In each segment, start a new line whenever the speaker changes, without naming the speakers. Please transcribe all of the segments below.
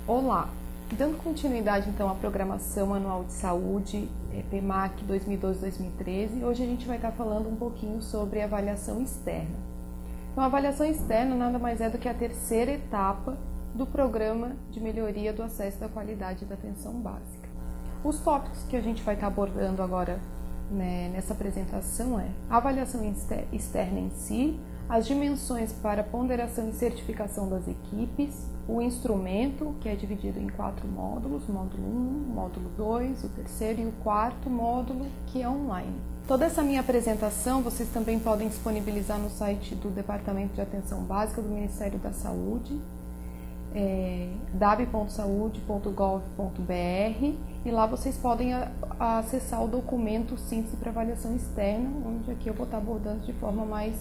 Olá! Dando continuidade então à programação anual de saúde, PMAC 2012-2013, hoje a gente vai estar falando um pouquinho sobre avaliação externa. Então, a avaliação externa nada mais é do que a terceira etapa do programa de melhoria do acesso da qualidade da atenção básica. Os tópicos que a gente vai estar abordando agora nessa apresentação é a avaliação externa em si, as dimensões para ponderação e certificação das equipes, o instrumento, que é dividido em 4 módulos, módulo 1, módulo 2, o terceiro e o quarto módulo, que é online. Toda essa minha apresentação vocês também podem disponibilizar no site do Departamento de Atenção Básica do Ministério da Saúde, dab.saude.gov.br, e lá vocês podem acessar o documento Síntese para Avaliação Externa, onde aqui eu vou estar abordando de forma mais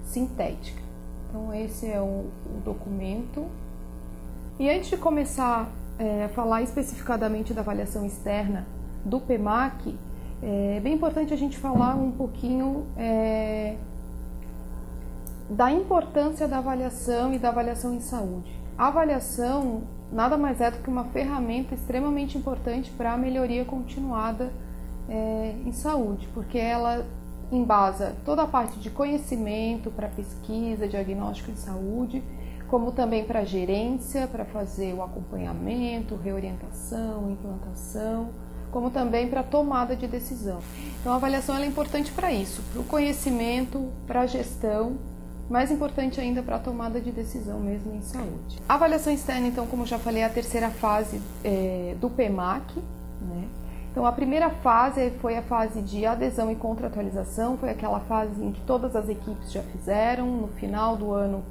sintética. Então esse é o documento. E antes de começar a falar especificadamente da avaliação externa do PMAC, é bem importante a gente falar um pouquinho da importância da avaliação e da avaliação em saúde. A avaliação nada mais é do que uma ferramenta extremamente importante para a melhoria continuada em saúde, porque ela embasa toda a parte de conhecimento para pesquisa, diagnóstico de saúde, como também para gerência, para fazer o acompanhamento, reorientação, implantação, como também para tomada de decisão. Então a avaliação ela é importante para isso, para o conhecimento, para a gestão, mais importante ainda para a tomada de decisão mesmo em saúde. A avaliação externa, então, como já falei, é a terceira fase do PMAC, né? Então, a primeira fase foi a fase de adesão e contratualização, foi aquela fase em que todas as equipes já fizeram, no final do ano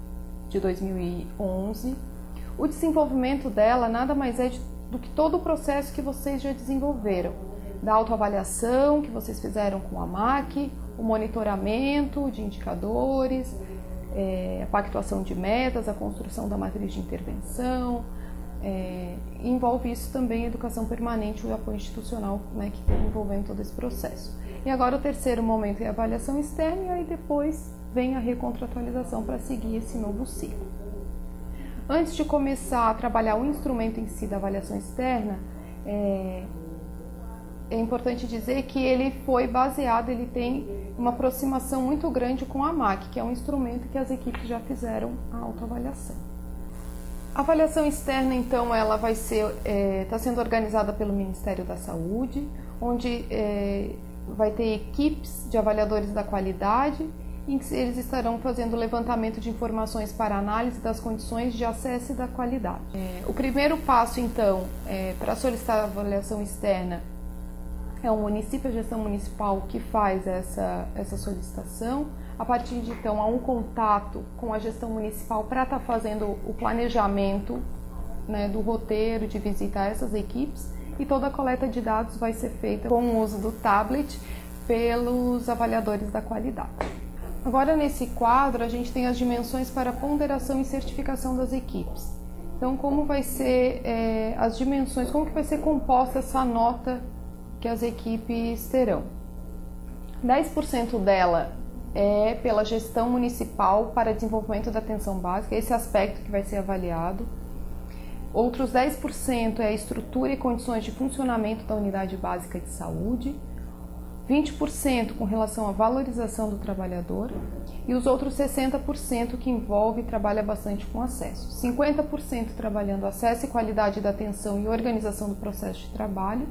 de 2011. O desenvolvimento dela nada mais é do que todo o processo que vocês já desenvolveram, da autoavaliação que vocês fizeram com a MAC, o monitoramento de indicadores, a pactuação de metas, a construção da matriz de intervenção. Envolve isso também a educação permanente e o apoio institucional, que tem envolvendo todo esse processo. E agora o terceiro momento é a avaliação externa, e aí depois vem a recontratualização para seguir esse novo ciclo. Antes de começar a trabalhar o instrumento em si da avaliação externa, é importante dizer que ele foi baseado, ele tem uma aproximação muito grande com a MAC, que é um instrumento que as equipes já fizeram a autoavaliação. A avaliação externa, então, ela vai ser, está sendo organizada pelo Ministério da Saúde, onde vai ter equipes de avaliadores da qualidade, em que eles estarão fazendo levantamento de informações para análise das condições de acesso e da qualidade. O primeiro passo, então, para solicitar a avaliação externa é o município, a gestão municipal que faz essa solicitação. A partir de então há um contato com a gestão municipal para estar fazendo o planejamento do roteiro de visita a essas equipes, e toda a coleta de dados vai ser feita com o uso do tablet pelos avaliadores da qualidade. Agora, nesse quadro, a gente tem as dimensões para ponderação e certificação das equipes. Então, como vai ser as dimensões, como que vai ser composta essa nota que as equipes terão? 10% dela é pela gestão municipal para desenvolvimento da atenção básica, esse aspecto que vai ser avaliado. Outros 10% é a estrutura e condições de funcionamento da unidade básica de saúde. 20% com relação à valorização do trabalhador, e os outros 60% que envolve e trabalha bastante com acesso. 50% trabalhando acesso e qualidade da atenção e organização do processo de trabalho,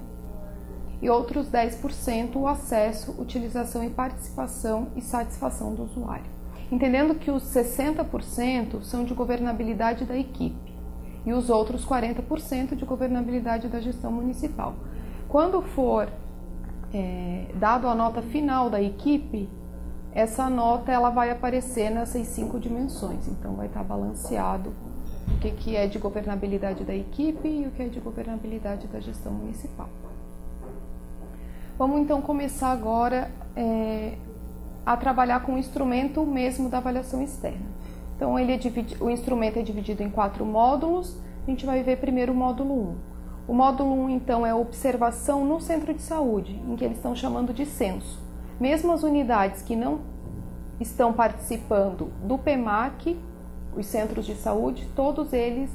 e outros 10% o acesso, utilização e participação e satisfação do usuário. Entendendo que os 60% são de governabilidade da equipe e os outros 40% de governabilidade da gestão municipal. Quando for dado a nota final da equipe, essa nota ela vai aparecer nessas 5 dimensões, então vai estar balanceado o que é de governabilidade da equipe e o que é de governabilidade da gestão municipal. Vamos então começar agora a trabalhar com o instrumento mesmo da avaliação externa. Então o instrumento é dividido em 4 módulos, a gente vai ver primeiro o módulo 1. O módulo 1, então, é a observação no centro de saúde, em que eles estão chamando de censo. Mesmo as unidades que não estão participando do PMAC, os centros de saúde, todos eles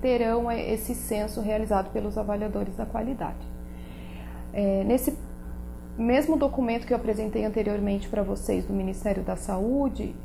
terão esse censo realizado pelos avaliadores da qualidade. Nesse mesmo documento que eu apresentei anteriormente para vocês do Ministério da Saúde,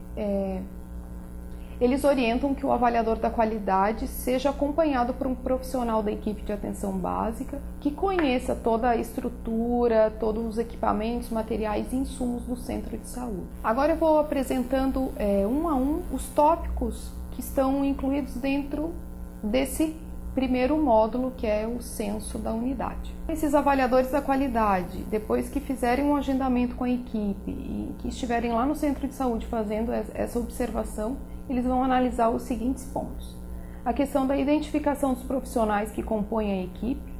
eles orientam que o avaliador da qualidade seja acompanhado por um profissional da equipe de atenção básica que conheça toda a estrutura, todos os equipamentos, materiais e insumos do centro de saúde. Agora eu vou apresentando um a um os tópicos que estão incluídos dentro desse primeiro módulo, que é o censo da unidade. Esses avaliadores da qualidade, depois que fizerem um agendamento com a equipe e que estiverem lá no centro de saúde fazendo essa observação, eles vão analisar os seguintes pontos. A questão da identificação dos profissionais que compõem a equipe.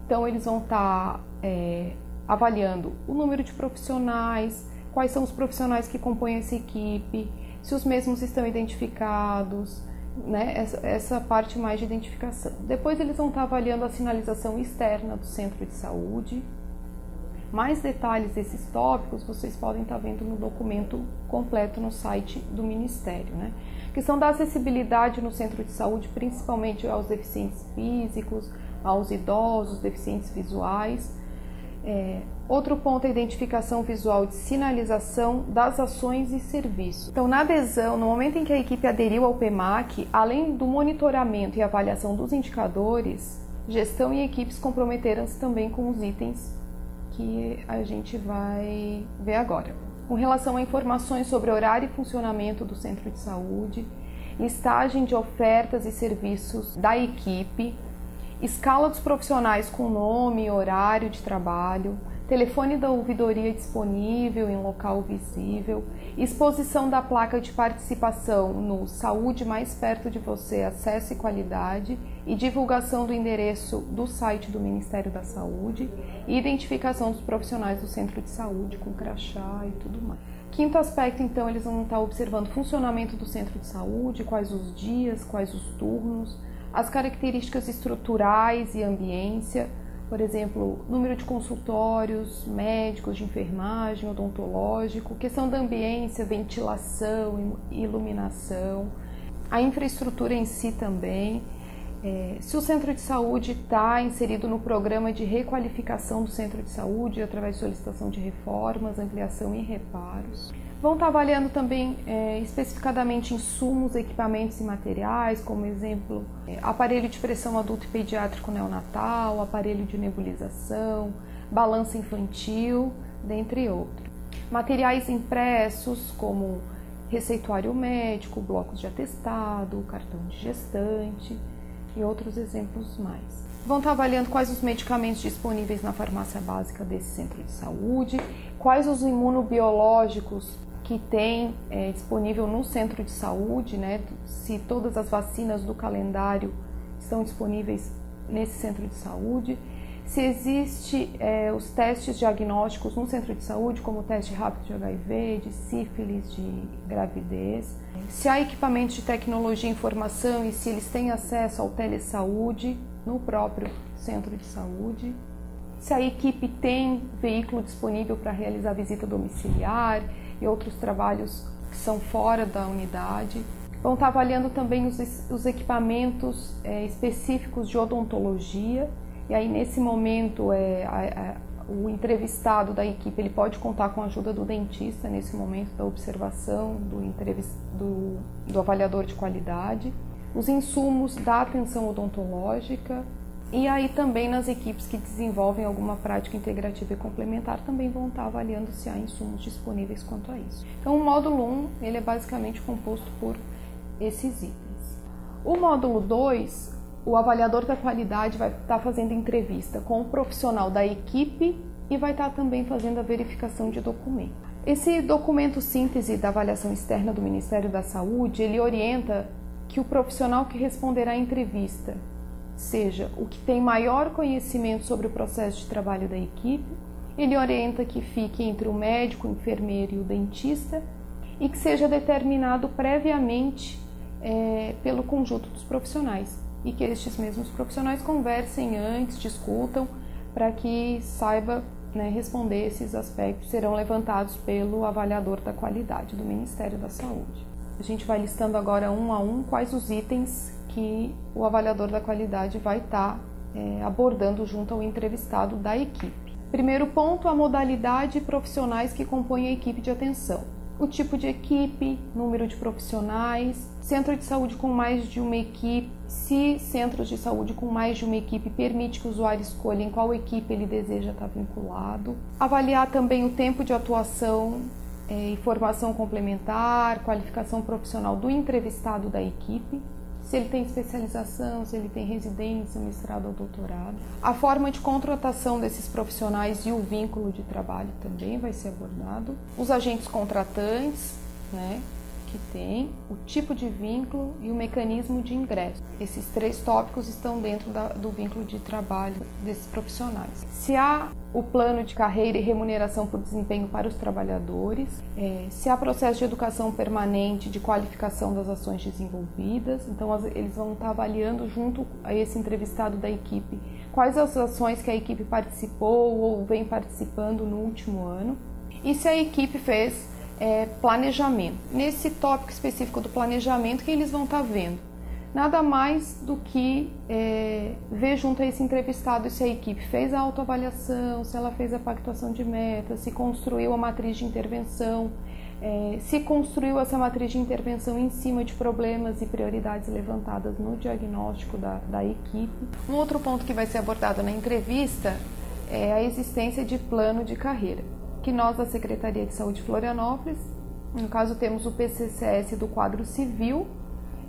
Então, eles vão estar avaliando o número de profissionais, quais são os profissionais que compõem essa equipe, se os mesmos estão identificados, né? Essa parte mais de identificação. Depois, eles vão estar avaliando a sinalização externa do centro de saúde. Mais detalhes desses tópicos vocês podem estar vendo no documento completo no site do Ministério, né? A questão da acessibilidade no centro de saúde, principalmente aos deficientes físicos, aos idosos, deficientes visuais. Outro ponto é a identificação visual de sinalização das ações e serviços. Então, na adesão, no momento em que a equipe aderiu ao PMAC, além do monitoramento e avaliação dos indicadores, gestão e equipes comprometeram-se também com os itens que a gente vai ver agora. Com relação a informações sobre horário e funcionamento do centro de saúde, listagem de ofertas e serviços da equipe, escala dos profissionais com nome e horário de trabalho, telefone da ouvidoria disponível em local visível, exposição da placa de participação no Saúde Mais Perto de Você, Acesso e Qualidade e divulgação do endereço do site do Ministério da Saúde e identificação dos profissionais do centro de saúde com crachá e tudo mais. Quinto aspecto, então, eles vão estar observando o funcionamento do centro de saúde, quais os dias, quais os turnos, as características estruturais e ambiência, por exemplo, número de consultórios, médicos, de enfermagem, odontológico, questão da ambiência, ventilação, iluminação, a infraestrutura em si também, se o centro de saúde está inserido no programa de requalificação do centro de saúde através de solicitação de reformas, ampliação e reparos. Vão estar avaliando também especificadamente insumos, equipamentos e materiais, como exemplo, aparelho de pressão adulto e pediátrico neonatal, aparelho de nebulização, balança infantil, dentre outros. Materiais impressos, como receituário médico, blocos de atestado, cartão de gestante e outros exemplos mais. Vão estar avaliando quais os medicamentos disponíveis na farmácia básica desse centro de saúde, quais os imunobiológicos que tem disponível no centro de saúde, né? Se todas as vacinas do calendário estão disponíveis nesse centro de saúde, se existe os testes diagnósticos no centro de saúde, como o teste rápido de HIV, de sífilis, de gravidez, se há equipamentos de tecnologia e informação e se eles têm acesso ao telesaúde no próprio centro de saúde, se a equipe tem veículo disponível para realizar visita domiciliar e outros trabalhos que são fora da unidade. Vão estar avaliando também os equipamentos específicos de odontologia, e aí nesse momento o entrevistado da equipe ele pode contar com a ajuda do dentista nesse momento da observação, do avaliador de qualidade, os insumos da atenção odontológica. E aí também nas equipes que desenvolvem alguma prática integrativa e complementar também vão estar avaliando se há insumos disponíveis quanto a isso. Então o módulo 1 ele é basicamente composto por esses itens. O módulo 2, o avaliador da qualidade vai estar fazendo entrevista com o profissional da equipe e vai estar também fazendo a verificação de documento. Esse documento síntese da avaliação externa do Ministério da Saúde, ele orienta que o profissional que responderá à entrevista seja o que tem maior conhecimento sobre o processo de trabalho da equipe, ele orienta que fique entre o médico, o enfermeiro e o dentista e que seja determinado previamente pelo conjunto dos profissionais e que estes mesmos profissionais conversem antes, discutam, para que saiba responder esses aspectos que serão levantados pelo avaliador da qualidade do Ministério da Saúde. A gente vai listando agora um a um quais os itens que o avaliador da qualidade vai estar abordando junto ao entrevistado da equipe. Primeiro ponto, a modalidade e profissionais que compõem a equipe de atenção. O tipo de equipe, número de profissionais, centro de saúde com mais de uma equipe, se centros de saúde com mais de uma equipe permite que o usuário escolha em qual equipe ele deseja estar vinculado. Avaliar também o tempo de atuação e formação complementar, qualificação profissional do entrevistado da equipe, se ele tem especialização, se ele tem residência, mestrado ou doutorado. A forma de contratação desses profissionais e o vínculo de trabalho também vai ser abordado. Os agentes contratantes, que tem, o tipo de vínculo e o mecanismo de ingresso. Esses 3 tópicos estão dentro do vínculo de trabalho desses profissionais. Se há o plano de carreira e remuneração por desempenho para os trabalhadores, se há processo de educação permanente de qualificação das ações desenvolvidas, então eles vão estar avaliando junto a esse entrevistado da equipe quais as ações que a equipe participou ou vem participando no último ano, e se a equipe fez planejamento. Nesse tópico específico do planejamento, que eles vão estar vendo? Nada mais do que ver junto a esse entrevistado se a equipe fez a autoavaliação, se ela fez a pactuação de metas, se construiu a matriz de intervenção, se construiu essa matriz de intervenção em cima de problemas e prioridades levantadas no diagnóstico da equipe. Um outro ponto que vai ser abordado na entrevista é a existência de plano de carreira, que nós da Secretaria de Saúde de Florianópolis, no caso temos o PCCS do quadro civil,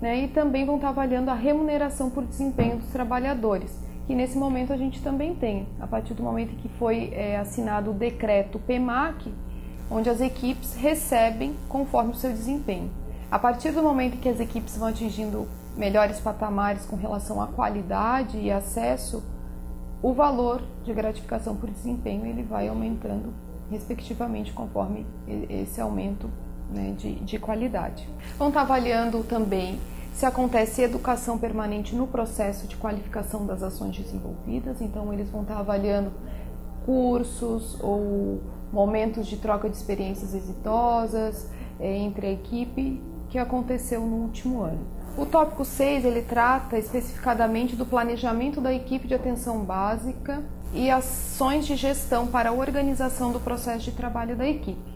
e também vão estar avaliando a remuneração por desempenho dos trabalhadores, que nesse momento a gente também tem, a partir do momento em que foi assinado o decreto PEMAC, onde as equipes recebem conforme o seu desempenho. A partir do momento em que as equipes vão atingindo melhores patamares com relação à qualidade e acesso, o valor de gratificação por desempenho ele vai aumentando respectivamente conforme esse aumento de qualidade. Vão estar avaliando também se acontece educação permanente no processo de qualificação das ações desenvolvidas, então eles vão estar avaliando cursos ou momentos de troca de experiências exitosas entre a equipe que aconteceu no último ano. O tópico 6, ele trata especificadamente do planejamento da equipe de atenção básica e ações de gestão para a organização do processo de trabalho da equipe.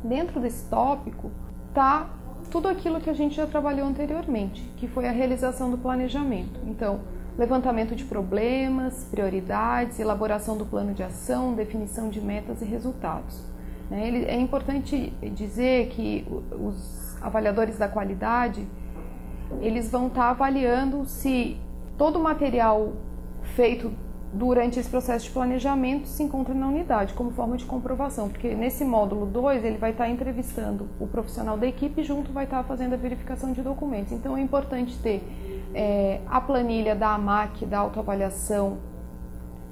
Dentro desse tópico está tudo aquilo que a gente já trabalhou anteriormente, que foi a realização do planejamento. Então, levantamento de problemas, prioridades, elaboração do plano de ação, definição de metas e resultados. É importante dizer que os avaliadores da qualidade, eles vão estar avaliando se todo o material feito durante esse processo de planejamento se encontra na unidade, como forma de comprovação, porque nesse módulo 2 ele vai estar entrevistando o profissional da equipe e junto vai estar fazendo a verificação de documentos. Então é importante ter a planilha da AMAC, da autoavaliação,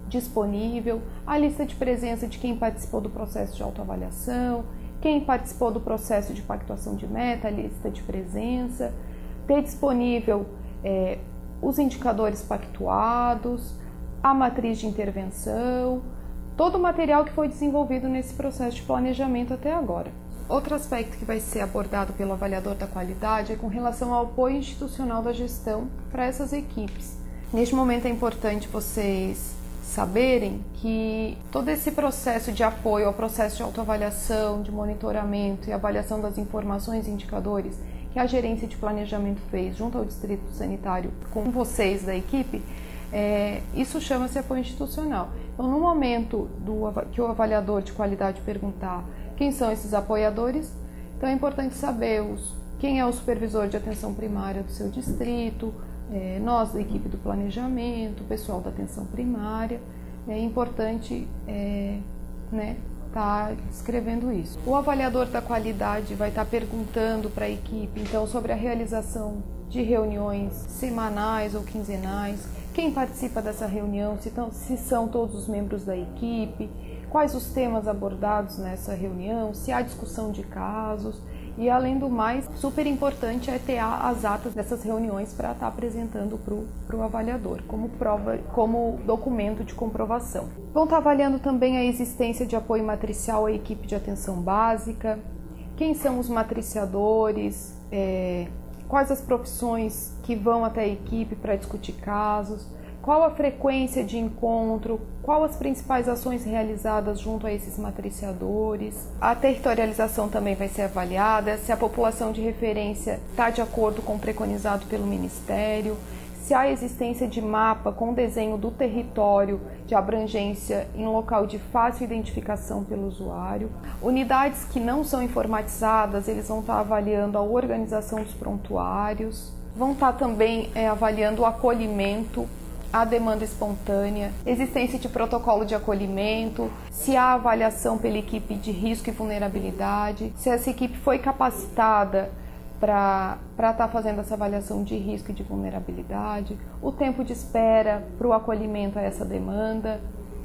disponível, a lista de presença de quem participou do processo de autoavaliação, quem participou do processo de pactuação de meta, a lista de presença, ter disponível os indicadores pactuados, a matriz de intervenção, todo o material que foi desenvolvido nesse processo de planejamento até agora. Outro aspecto que vai ser abordado pelo avaliador da qualidade é com relação ao apoio institucional da gestão para essas equipes. Neste momento é importante vocês saberem que todo esse processo de apoio ao processo de autoavaliação, de monitoramento e avaliação das informações e indicadores que a gerência de planejamento fez junto ao distrito sanitário com vocês da equipe, isso chama-se apoio institucional. Então, no momento que o avaliador de qualidade perguntar quem são esses apoiadores, então é importante saber quem é o supervisor de atenção primária do seu distrito, nós da equipe do planejamento, o pessoal da atenção primária. É importante estar escrevendo isso. O avaliador da qualidade vai estar perguntando para a equipe, então, sobre a realização de reuniões semanais ou quinzenais, quem participa dessa reunião, se são todos os membros da equipe, quais os temas abordados nessa reunião, se há discussão de casos. E, além do mais, super importante é ter as atas dessas reuniões para estar apresentando para o avaliador, como prova, como documento de comprovação. Vão estar avaliando também a existência de apoio matricial à equipe de atenção básica, quem são os matriciadores, quais as profissões que vão até a equipe para discutir casos, qual a frequência de encontro, quais as principais ações realizadas junto a esses matriciadores. A territorialização também vai ser avaliada, se a população de referência está de acordo com o preconizado pelo Ministério, se há existência de mapa com desenho do território de abrangência em local de fácil identificação pelo usuário. Unidades que não são informatizadas, eles vão estar avaliando a organização dos prontuários, vão estar também avaliando o acolhimento, a demanda espontânea, existência de protocolo de acolhimento, se há avaliação pela equipe de risco e vulnerabilidade, se essa equipe foi capacitada para estar fazendo essa avaliação de risco e de vulnerabilidade, o tempo de espera para o acolhimento a essa demanda,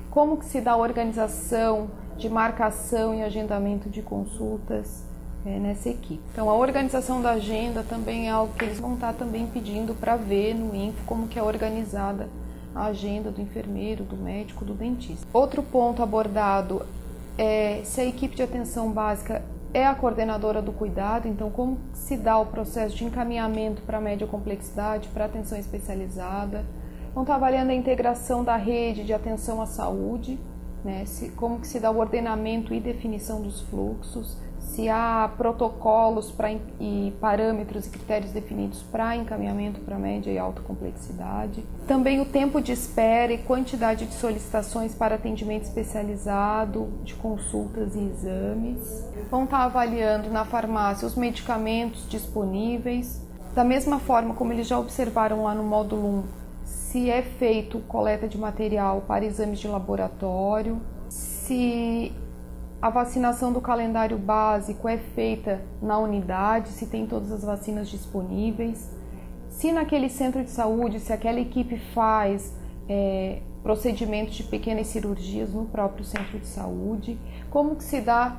como que se dá a organização de marcação e agendamento de consultas nessa equipe. Então, a organização da agenda também é algo que eles vão estar também pedindo para ver no INFO como que é organizada a agenda do enfermeiro, do médico, do dentista. Outro ponto abordado é se a equipe de atenção básica é a coordenadora do cuidado, então como se dá o processo de encaminhamento para média complexidade, para atenção especializada. Vão estar avaliando a integração da rede de atenção à saúde, né, como que se dá o ordenamento e definição dos fluxos, se há protocolos e parâmetros e critérios definidos para encaminhamento para média e alta complexidade. Também o tempo de espera e quantidade de solicitações para atendimento especializado, de consultas e exames. Vão estar avaliando na farmácia os medicamentos disponíveis, da mesma forma como eles já observaram lá no módulo 1, se é feito coleta de material para exames de laboratório, se a vacinação do calendário básico é feita na unidade, se tem todas as vacinas disponíveis, se naquele centro de saúde, se aquela equipe faz procedimentos de pequenas cirurgias no próprio centro de saúde, como que se dá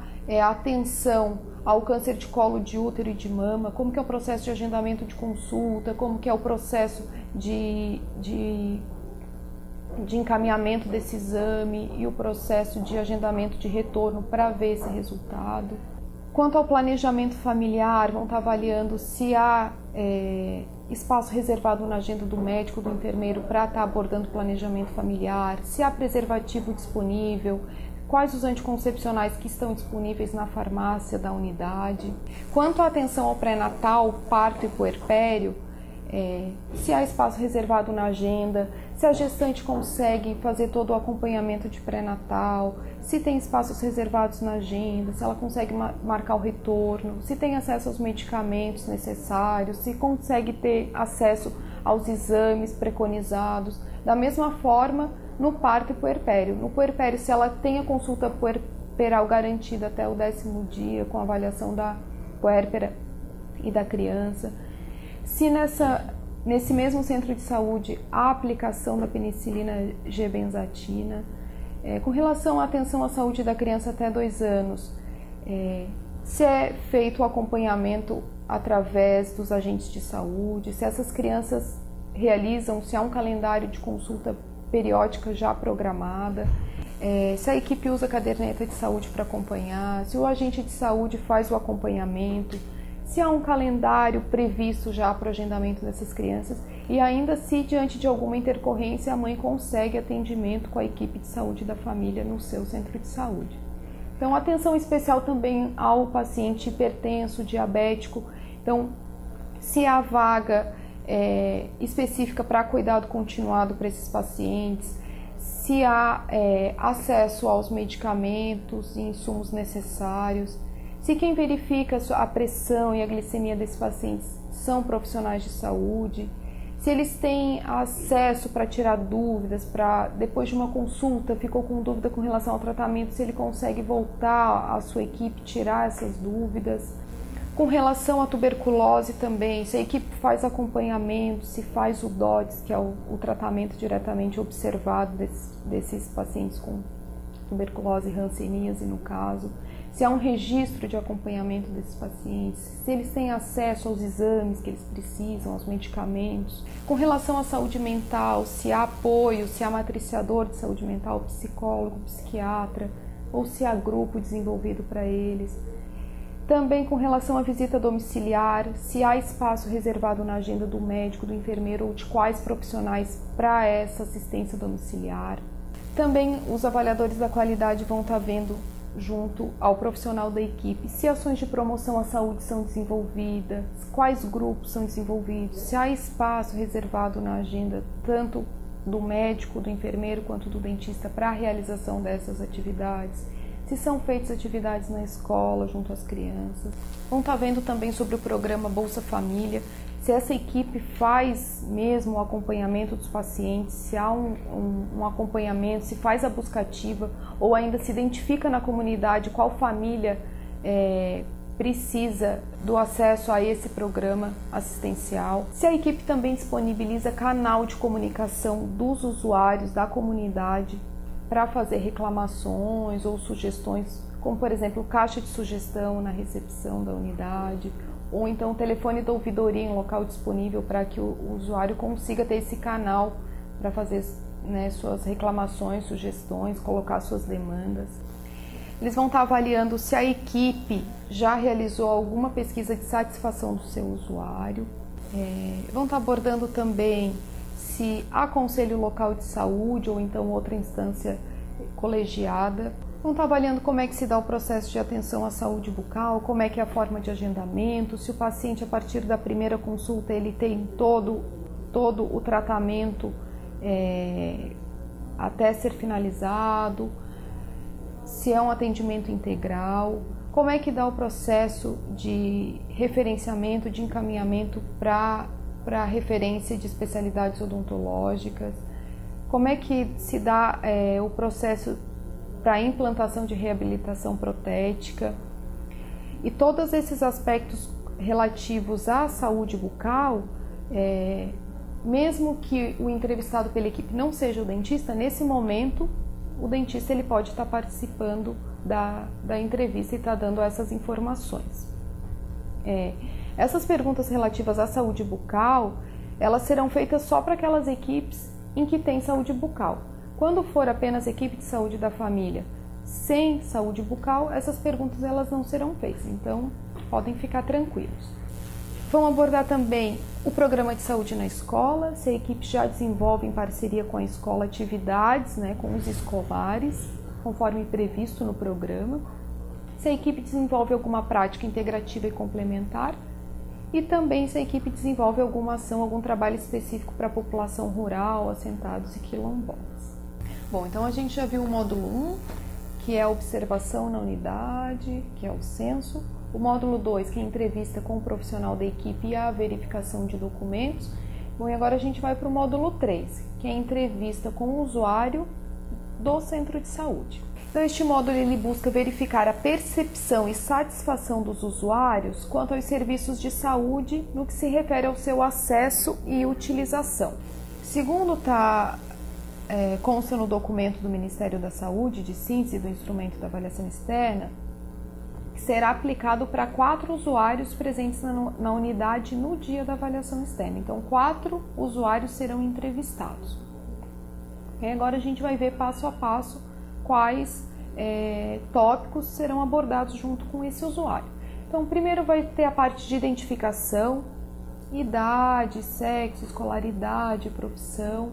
atenção ao câncer de colo de útero e de mama, como que é o processo de agendamento de consulta, como que é o processo de encaminhamento desse exame e o processo de agendamento de retorno para ver esse resultado. Quanto ao planejamento familiar, vão estar avaliando se há espaço reservado na agenda do médico, do enfermeiro para estar abordando o planejamento familiar, se há preservativo disponível, quais os anticoncepcionais que estão disponíveis na farmácia da unidade. Quanto à atenção ao pré-natal, parto e puerpério, se há espaço reservado na agenda, se a gestante consegue fazer todo o acompanhamento de pré-natal, se tem espaços reservados na agenda, se ela consegue marcar o retorno, se tem acesso aos medicamentos necessários, se consegue ter acesso aos exames preconizados. Da mesma forma, no parto e puerpério. No puerpério, se ela tem a consulta puerperal garantida até o 10º dia, com avaliação da puérpera e da criança. Se nesse mesmo centro de saúde a aplicação da penicilina G-benzatina. Com relação à atenção à saúde da criança até 2 anos, se é feito o acompanhamento através dos agentes de saúde, se essas crianças realizam, se há um calendário de consulta periódica já programada, se a equipe usa caderneta de saúde para acompanhar, se o agente de saúde faz o acompanhamento, se há um calendário previsto já para o agendamento dessas crianças e ainda se, diante de alguma intercorrência, a mãe consegue atendimento com a equipe de saúde da família no seu centro de saúde. Então, atenção especial também ao paciente hipertenso, diabético. Então, se há vaga específica para cuidado continuado para esses pacientes, se há acesso aos medicamentos e insumos necessários, se quem verifica a pressão e a glicemia desses pacientes são profissionais de saúde, se eles têm acesso para tirar dúvidas, para depois de uma consulta ficou com dúvida com relação ao tratamento, se ele consegue voltar à sua equipe, tirar essas dúvidas. Com relação à tuberculose também, se a equipe faz acompanhamento, se faz o DOTS, que é o tratamento diretamente observado desses pacientes com tuberculose e hanseníase no caso, se há um registro de acompanhamento desses pacientes, se eles têm acesso aos exames que eles precisam, aos medicamentos. Com relação à saúde mental, se há apoio, se há matriciador de saúde mental, psicólogo, psiquiatra, ou se há grupo desenvolvido para eles. Também com relação à visita domiciliar, se há espaço reservado na agenda do médico, do enfermeiro ou de quais profissionais para essa assistência domiciliar. Também os avaliadores da qualidade vão estar vendo junto ao profissional da equipe se ações de promoção à saúde são desenvolvidas, quais grupos são desenvolvidos, se há espaço reservado na agenda tanto do médico, do enfermeiro quanto do dentista para a realização dessas atividades, se são feitas atividades na escola junto às crianças. Vão estar vendo também sobre o programa Bolsa Família, se essa equipe faz mesmo o acompanhamento dos pacientes, se há um acompanhamento, se faz a busca ativa ou ainda se identifica na comunidade qual família precisa do acesso a esse programa assistencial. Se a equipe também disponibiliza canal de comunicação dos usuários da comunidade para fazer reclamações ou sugestões, como por exemplo caixa de sugestão na recepção da unidade, ou então o telefone da ouvidoria em local disponível para que o usuário consiga ter esse canal para fazer, né, suas reclamações, sugestões, colocar suas demandas. Eles vão estar avaliando se a equipe já realizou alguma pesquisa de satisfação do seu usuário. Vão estar abordando também se há conselho local de saúde ou então outra instância colegiada. Vão estar avaliando como é que se dá o processo de atenção à saúde bucal, como é que é a forma de agendamento, se o paciente, a partir da primeira consulta, ele tem todo o tratamento até ser finalizado, se é um atendimento integral, como é que dá o processo de referenciamento, de encaminhamento para referência de especialidades odontológicas, como é que se dá o processo para a implantação de reabilitação protética. E todos esses aspectos relativos à saúde bucal, mesmo que o entrevistado pela equipe não seja o dentista, nesse momento o dentista ele pode estar participando da entrevista e estar dando essas informações. Essas perguntas relativas à saúde bucal, elas serão feitas só para aquelas equipes em que tem saúde bucal. Quando for apenas equipe de saúde da família sem saúde bucal, essas perguntas elas não serão feitas, então podem ficar tranquilos. Vão abordar também o programa de saúde na escola, se a equipe já desenvolve em parceria com a escola atividades, né, com os escolares, conforme previsto no programa, se a equipe desenvolve alguma prática integrativa e complementar, e também se a equipe desenvolve alguma ação, algum trabalho específico para a população rural, assentados e quilombolas. Bom, então a gente já viu o módulo 1, que é a observação na unidade, que é o censo. O módulo 2, que é a entrevista com o profissional da equipe e a verificação de documentos. Bom, e agora a gente vai para o módulo 3, que é a entrevista com o usuário do centro de saúde. Então, este módulo ele busca verificar a percepção e satisfação dos usuários quanto aos serviços de saúde no que se refere ao seu acesso e utilização. Segundo consta no documento do Ministério da Saúde, de síntese do instrumento da avaliação externa, que será aplicado para 4 usuários presentes na unidade no dia da avaliação externa. Então, 4 usuários serão entrevistados. E agora a gente vai ver passo a passo quais tópicos serão abordados junto com esse usuário. Então, primeiro vai ter a parte de identificação, idade, sexo, escolaridade, profissão.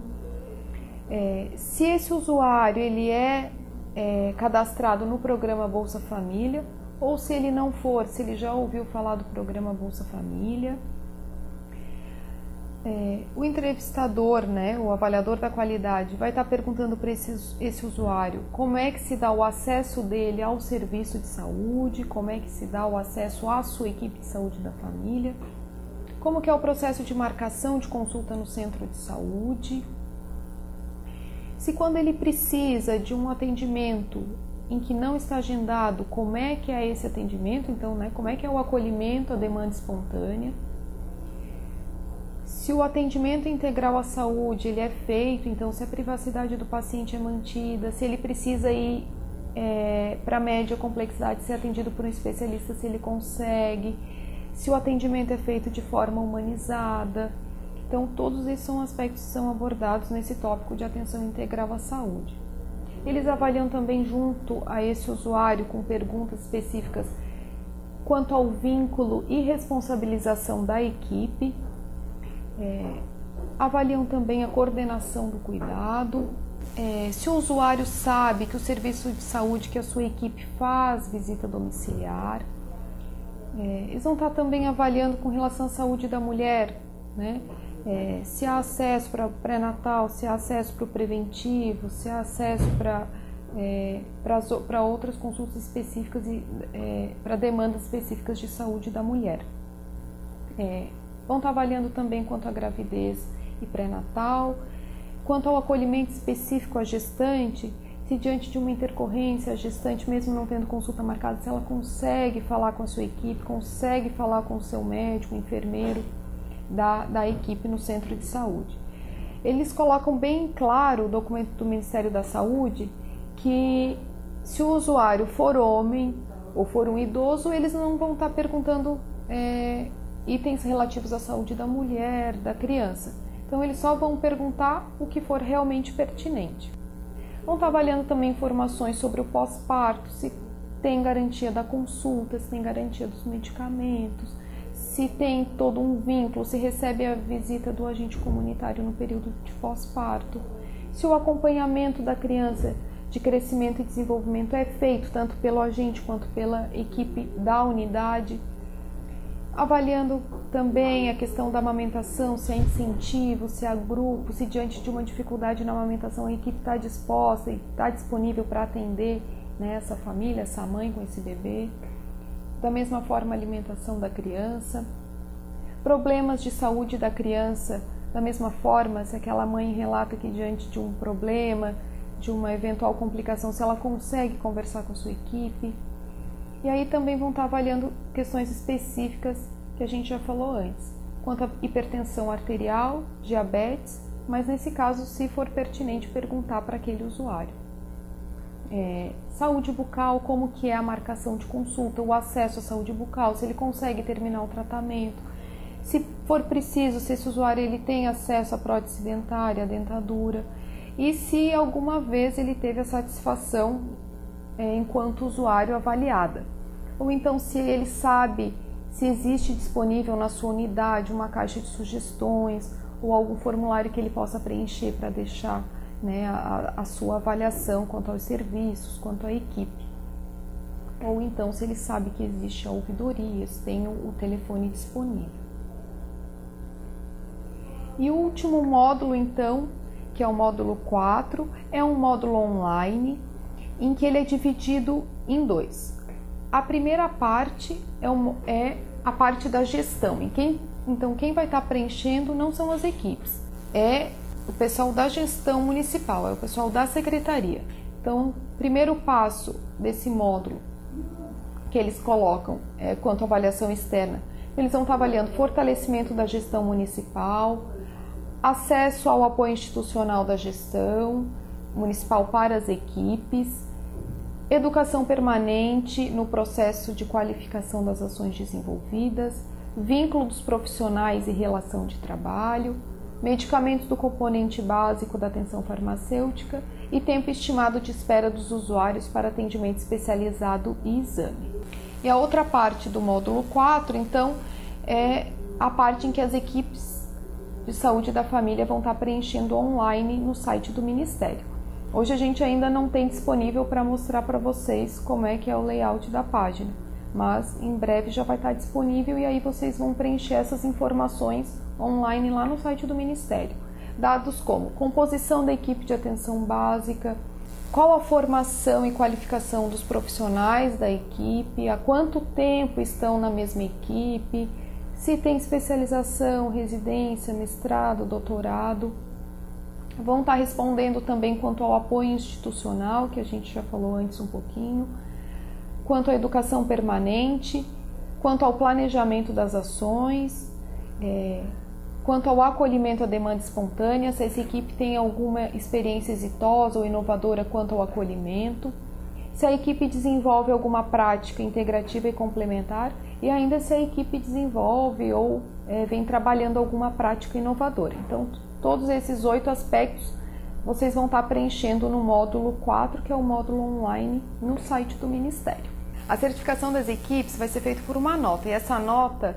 Se esse usuário ele é cadastrado no programa Bolsa Família, ou se ele não for, se ele já ouviu falar do programa Bolsa Família. O entrevistador, né, o avaliador da qualidade, vai estar perguntando para esse usuário como é que se dá o acesso dele ao serviço de saúde, como é que se dá o acesso à sua equipe de saúde da família, como que é o processo de marcação de consulta no centro de saúde, se quando ele precisa de um atendimento em que não está agendado, como é que é esse atendimento, então, né, como é que é o acolhimento à demanda espontânea. Se o atendimento integral à saúde ele é feito, então se a privacidade do paciente é mantida, se ele precisa ir para média complexidade ser atendido por um especialista, se ele consegue, se o atendimento é feito de forma humanizada. Então, todos esses são aspectos que são abordados nesse tópico de atenção integral à saúde. Eles avaliam também junto a esse usuário com perguntas específicas quanto ao vínculo e responsabilização da equipe, avaliam também a coordenação do cuidado, se o usuário sabe que o serviço de saúde que a sua equipe faz visita domiciliar. Eles vão estar também avaliando com relação à saúde da mulher, né? Se há acesso para pré-natal, se há acesso para o preventivo, se há acesso para outras consultas específicas e para demandas específicas de saúde da mulher. Vão estar avaliando também quanto à gravidez e pré-natal, quanto ao acolhimento específico à gestante, se diante de uma intercorrência, a gestante, mesmo não tendo consulta marcada, se ela consegue falar com a sua equipe, consegue falar com o seu médico, enfermeiro da equipe no centro de saúde. Eles colocam bem claro o documento do Ministério da Saúde que se o usuário for homem ou for um idoso, eles não vão estar perguntando itens relativos à saúde da mulher, da criança. Então eles só vão perguntar o que for realmente pertinente. Vão estar avaliando também informações sobre o pós-parto, se tem garantia da consulta, se tem garantia dos medicamentos, se tem todo um vínculo, se recebe a visita do agente comunitário no período de pós-parto, se o acompanhamento da criança de crescimento e desenvolvimento é feito tanto pelo agente quanto pela equipe da unidade, avaliando também a questão da amamentação, se há incentivo, se há grupo, se diante de uma dificuldade na amamentação a equipe está disposta e está disponível para atender, né, essa família, essa mãe com esse bebê. Da mesma forma, a alimentação da criança. Problemas de saúde da criança, da mesma forma, se aquela mãe relata que diante de um problema, de uma eventual complicação, se ela consegue conversar com sua equipe. E aí também vão estar avaliando questões específicas que a gente já falou antes, quanto à hipertensão arterial, diabetes, mas nesse caso, se for pertinente, perguntar para aquele usuário. Saúde bucal, como que é a marcação de consulta, o acesso à saúde bucal, se ele consegue terminar o tratamento, se for preciso, se esse usuário ele tem acesso à prótese dentária, à dentadura, e se alguma vez ele teve a satisfação enquanto usuário avaliada. Ou então se ele sabe se existe disponível na sua unidade uma caixa de sugestões ou algum formulário que ele possa preencher para deixar, né, a sua avaliação quanto aos serviços, quanto à equipe. Ou então se ele sabe que existe a ouvidoria, se tem o telefone disponível. E o último módulo, então, que é o módulo 4, é um módulo online em que ele é dividido em dois. A primeira parte é a parte da gestão. Então, quem vai estar preenchendo não são as equipes, é o pessoal da gestão municipal, é o pessoal da secretaria. Então, o primeiro passo desse módulo que eles colocam quanto à avaliação externa, eles vão estar avaliando fortalecimento da gestão municipal, acesso ao apoio institucional da gestão municipal para as equipes, educação permanente no processo de qualificação das ações desenvolvidas, vínculo dos profissionais e relação de trabalho, medicamentos do componente básico da atenção farmacêutica e tempo estimado de espera dos usuários para atendimento especializado e exame. E a outra parte do módulo 4, então, é a parte em que as equipes de saúde da família vão estar preenchendo online no site do Ministério. Hoje a gente ainda não tem disponível para mostrar para vocês como é que é o layout da página, mas em breve já vai estar disponível e aí vocês vão preencher essas informações online lá no site do Ministério. Dados como composição da equipe de atenção básica, qual a formação e qualificação dos profissionais da equipe, há quanto tempo estão na mesma equipe, se tem especialização, residência, mestrado, doutorado. Vão estar respondendo também quanto ao apoio institucional, que a gente já falou antes um pouquinho, quanto à educação permanente, quanto ao planejamento das ações, quanto ao acolhimento à demanda espontânea, se essa equipe tem alguma experiência exitosa ou inovadora quanto ao acolhimento, se a equipe desenvolve alguma prática integrativa e complementar e ainda se a equipe desenvolve ou vem trabalhando alguma prática inovadora. Então, todos esses 8 aspectos vocês vão estar preenchendo no módulo 4, que é o módulo online no site do Ministério. A certificação das equipes vai ser feita por uma nota, e essa nota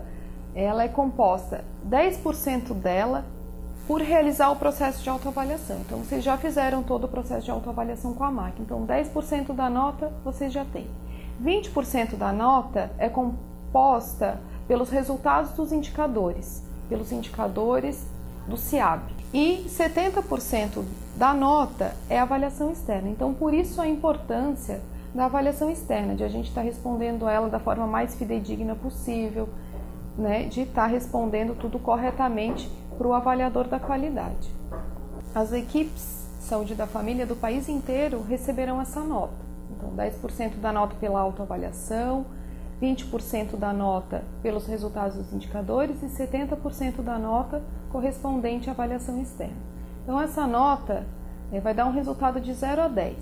ela é composta 10% dela por realizar o processo de autoavaliação. Então, vocês já fizeram todo o processo de autoavaliação com a máquina. Então, 10% da nota vocês já têm. 20% da nota é composta pelos resultados dos indicadores, do CIAB. E 70% da nota é avaliação externa. Então, por isso a importância da avaliação externa, de a gente estar respondendo ela da forma mais fidedigna possível, né, de estar respondendo tudo corretamente para o avaliador da qualidade. As equipes de saúde da família do país inteiro receberão essa nota. Então, 10% da nota pela autoavaliação, 20% da nota pelos resultados dos indicadores e 70% da nota correspondente à avaliação externa. Então, essa nota vai dar um resultado de 0 a 10.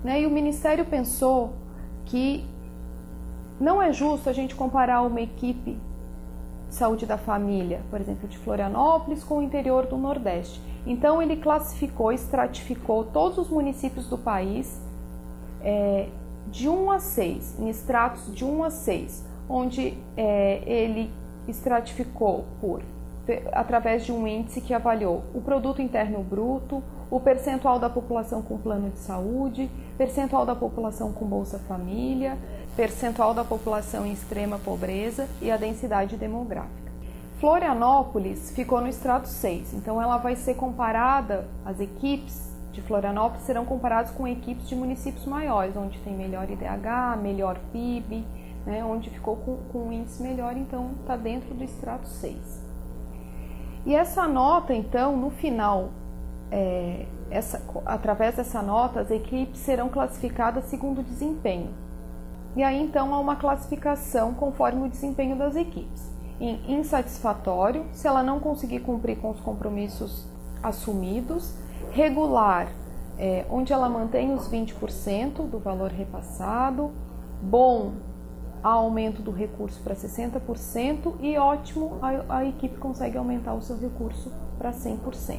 Né? E o Ministério pensou que não é justo a gente comparar uma equipe de saúde da família, por exemplo, de Florianópolis, com o interior do Nordeste. Então, ele classificou, estratificou todos os municípios do país de 1 a 6, em estratos de 1 a 6, onde ele estratificou através de um índice que avaliou o produto interno bruto, o percentual da população com plano de saúde, percentual da população com Bolsa Família, percentual da população em extrema pobreza e a densidade demográfica. Florianópolis ficou no estrato 6, então ela vai ser comparada, as equipes de Florianópolis serão comparadas com equipes de municípios maiores, onde tem melhor IDH, melhor PIB, né, onde ficou com um índice melhor, então está dentro do estrato 6. E essa nota, então, no final, através dessa nota, as equipes serão classificadas segundo o desempenho. E aí, então, há uma classificação conforme o desempenho das equipes. Em insatisfatório, se ela não conseguir cumprir com os compromissos assumidos. Regular, onde ela mantém os 20% do valor repassado. Bom, há aumento do recurso para 60%. E ótimo, a equipe consegue aumentar o seu recurso para 100%.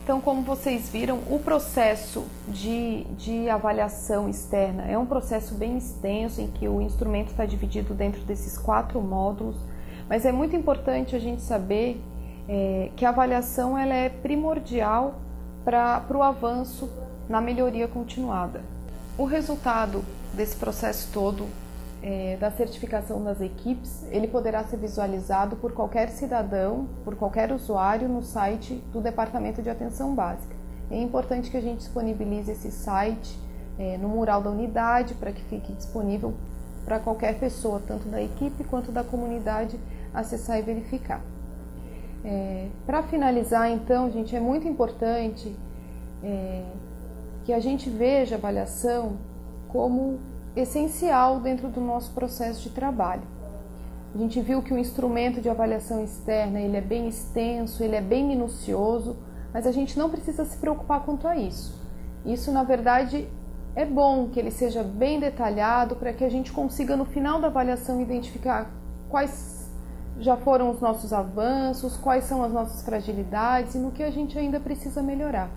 Então, como vocês viram, o processo de avaliação externa é um processo bem extenso, em que o instrumento está dividido dentro desses 4 módulos, mas é muito importante a gente saber que a avaliação ela é primordial para o avanço na melhoria continuada. O resultado desse processo todo da certificação das equipes, ele poderá ser visualizado por qualquer cidadão, por qualquer usuário no site do Departamento de Atenção Básica. É importante que a gente disponibilize esse site no mural da unidade, para que fique disponível para qualquer pessoa, tanto da equipe quanto da comunidade, acessar e verificar. Para finalizar, então, gente, é muito importante que a gente veja a avaliação como essencial dentro do nosso processo de trabalho. A gente viu que o instrumento de avaliação externa ele é bem extenso, ele é bem minucioso, mas a gente não precisa se preocupar quanto a isso. Isso, na verdade, é bom que ele seja bem detalhado para que a gente consiga, no final da avaliação, identificar quais já foram os nossos avanços, quais são as nossas fragilidades e no que a gente ainda precisa melhorar.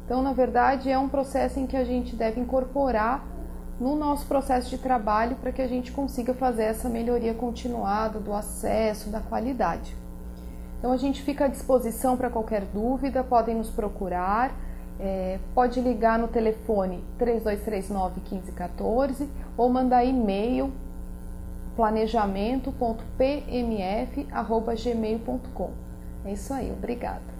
Então, na verdade, é um processo em que a gente deve incorporar no nosso processo de trabalho para que a gente consiga fazer essa melhoria continuada do acesso, da qualidade. Então, a gente fica à disposição para qualquer dúvida, podem nos procurar, pode ligar no telefone 3239-1514 ou mandar e-mail planejamento.pmf@gmail.com. É isso aí, obrigada.